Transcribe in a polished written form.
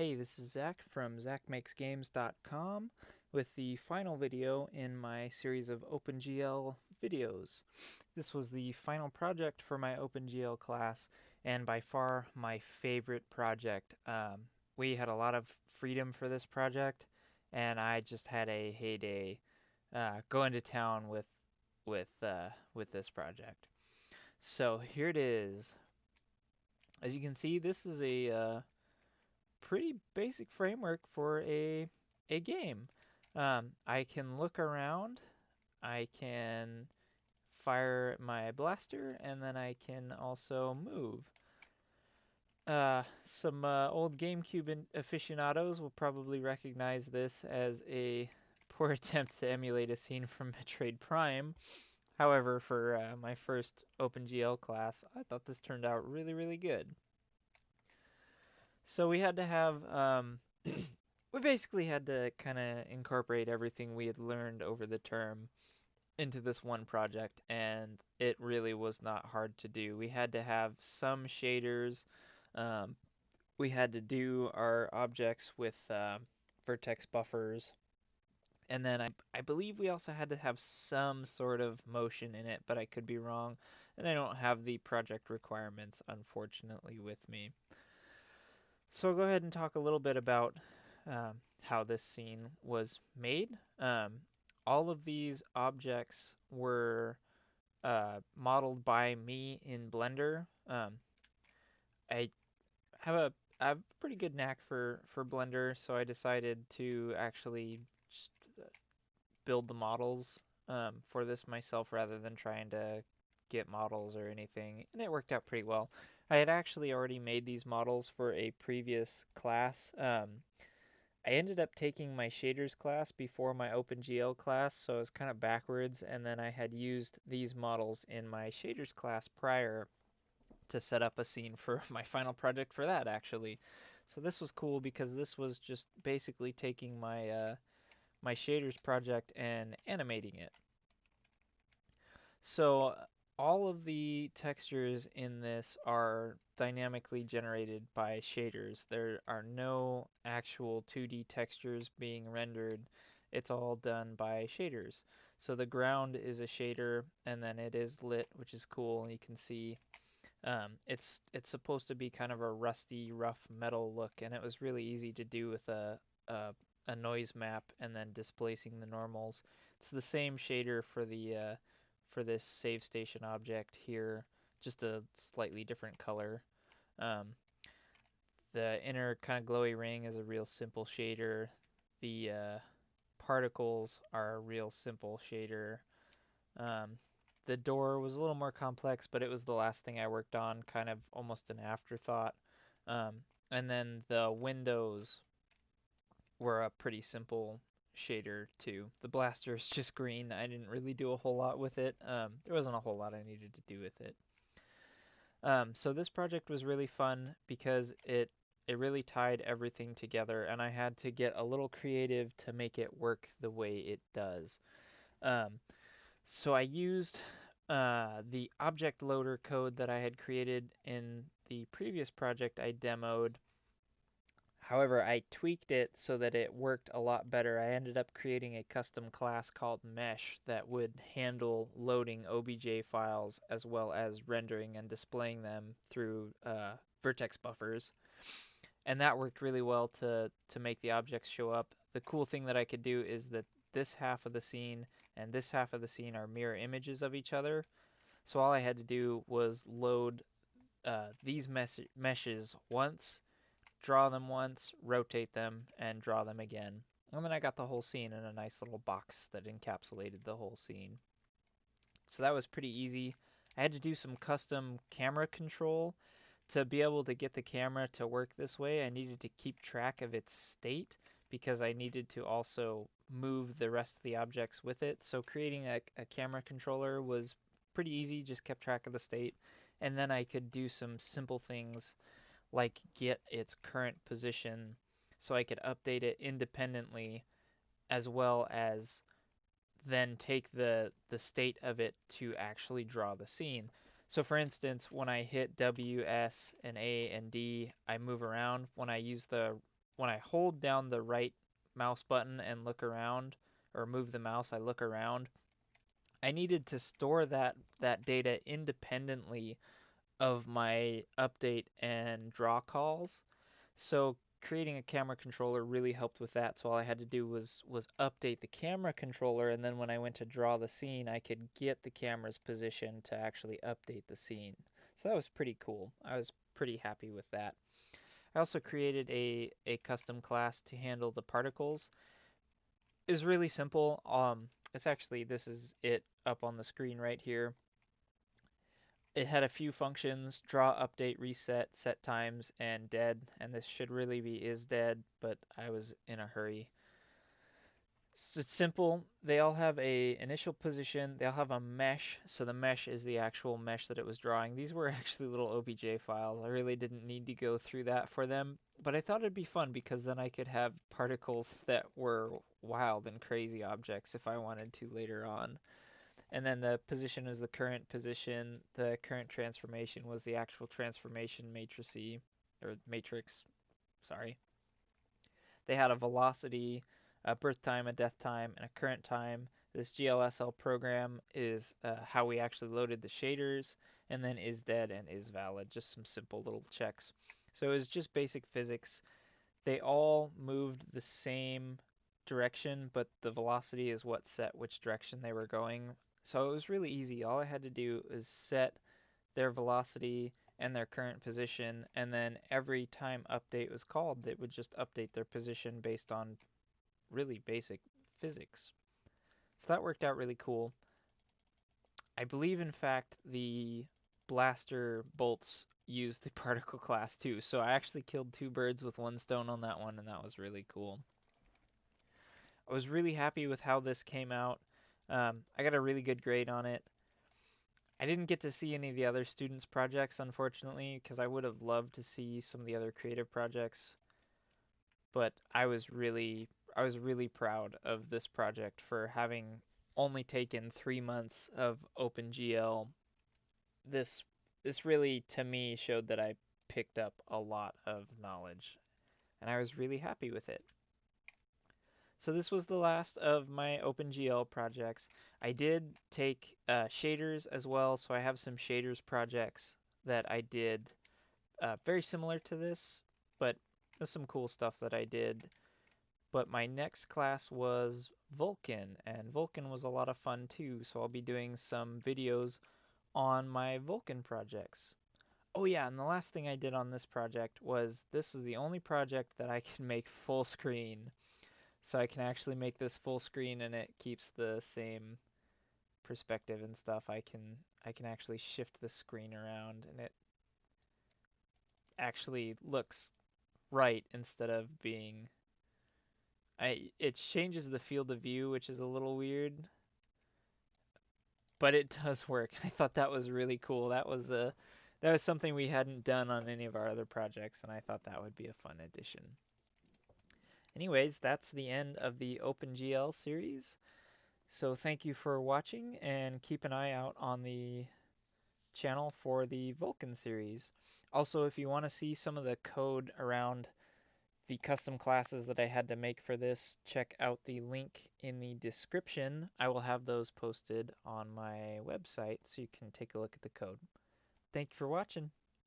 Hey, this is Zach from ZachMakesGames.com with the final video in my series of OpenGL videos. This was the final project for my OpenGL class, and by far my favorite project. We had a lot of freedom for this project, and I just had a heyday going to town with this project. So here it is. As you can see, this is a pretty basic framework for a game. I can look around, I can fire my blaster, and then I can also move. Some old GameCube aficionados will probably recognize this as a poor attempt to emulate a scene from Metroid Prime. However, for my first OpenGL class, I thought this turned out really, really good. So we had to have we basically had to kind of incorporate everything we had learned over the term into this one project, and it really was not hard to do. We had to have some shaders. Um, we had to do our objects with vertex buffers, and then I believe we also had to have some sort of motion in it, but I could be wrong, and I don't have the project requirements, unfortunately, with me. So I'll go ahead and talk a little bit about how this scene was made. Um, all of these objects were modeled by me in Blender. I have a pretty good knack for Blender, so I decided to actually just build the models for this myself rather than trying to get models or anything, and it worked out pretty well. I had actually already made these models for a previous class. I ended up taking my shaders class before my OpenGL class, so it was kind of backwards, and then I had used these models in my shaders class prior to set up a scene for my final project for that, actually. So this was cool because this was just basically taking my shaders project and animating it. So all of the textures in this are dynamically generated by shaders. There are no actual 2D textures being rendered. It's all done by shaders. So the ground is a shader, and then it is lit, which is cool. You can see it's supposed to be kind of a rusty, rough metal look, and it was really easy to do with a, a noise map and then displacing the normals. It's the same shader for this save station object here, just a slightly different color. Um, the inner kind of glowy ring is a real simple shader. The particles are a real simple shader. Um, the door was a little more complex, but it was the last thing I worked on, kind of almost an afterthought. Um, and then the windows were a pretty simple shader too. The blaster is just green. I didn't really do a whole lot with it. There wasn't a whole lot I needed to do with it. So this project was really fun because it really tied everything together, and I had to get a little creative to make it work the way it does. Um, so I used the object loader code that I had created in the previous project I demoed. However, I tweaked it so that it worked a lot better. I ended up creating a custom class called Mesh that would handle loading OBJ files as well as rendering and displaying them through vertex buffers. And that worked really well to make the objects show up. The cool thing that I could do is that this half of the scene and this half of the scene are mirror images of each other. So all I had to do was load these meshes once, draw them once, rotate them, and draw them again. And then I got the whole scene in a nice little box that encapsulated the whole scene. So that was pretty easy. I had to do some custom camera control. To be able to get the camera to work this way, I needed to keep track of its state because I needed to also move the rest of the objects with it. So creating a camera controller was pretty easy, just kept track of the state. And then I could do some simple things like get its current position so I could update it independently as well as then take the state of it to actually draw the scene. So for instance, when I hit W, S, and A, and D, I move around. When I use the when I hold down the right mouse button and look around, or move the mouse, I look around. I needed to store that data independently of my update and draw calls. So creating a camera controller really helped with that. So all I had to do was update the camera controller, and then when I went to draw the scene, I could get the camera's position to actually update the scene. So that was pretty cool. I was pretty happy with that. I also created a custom class to handle the particles. It was really simple. It's actually, this is it up on the screen right here. It had a few functions: draw, update, reset, set times, and dead. And this should really be is dead, but I was in a hurry. So it's simple. They all have a initial position. They all have a mesh. So the mesh is the actual mesh that it was drawing. These were actually little OBJ files. I really didn't need to go through that for them, but I thought it'd be fun because then I could have particles that were wild and crazy objects if I wanted to later on. And then the position is the current position. The current transformation was the actual transformation matrice, or matrix, sorry. They had a velocity, a birth time, a death time, and a current time. This GLSL program is how we actually loaded the shaders, and then is dead and is valid, just some simple little checks. So it was just basic physics. They all moved the same direction, but the velocity is what set which direction they were going. So it was really easy. All I had to do is set their velocity and their current position, and then every time update was called, it would just update their position based on really basic physics. So that worked out really cool. I believe, in fact, the blaster bolts used the particle class too, so I actually killed two birds with one stone on that one, and that was really cool. I was really happy with how this came out. I got a really good grade on it. I didn't get to see any of the other students' projects, unfortunately, because I would have loved to see some of the other creative projects. But I was really proud of this project for having only taken 3 months of OpenGL. This this really, to me, showed that I picked up a lot of knowledge, and I was really happy with it. So this was the last of my OpenGL projects. I did take shaders as well, so I have some shaders projects that I did very similar to this, but there's some cool stuff that I did. But my next class was Vulkan, and Vulkan was a lot of fun too, so I'll be doing some videos on my Vulkan projects. Oh yeah, and the last thing I did on this project was this is the only project that I can make full screen. So I can actually make this full screen and it keeps the same perspective and stuff. I can actually shift the screen around and it actually looks right instead of being it changes the field of view, which is a little weird, but it does work. I thought that was really cool. That was something we hadn't done on any of our other projects, and I thought that would be a fun addition. Anyways, that's the end of the OpenGL series. So thank you for watching, and keep an eye out on the channel for the Vulkan series. Also, if you want to see some of the code around the custom classes that I had to make for this, check out the link in the description. I will have those posted on my website so you can take a look at the code. Thank you for watching.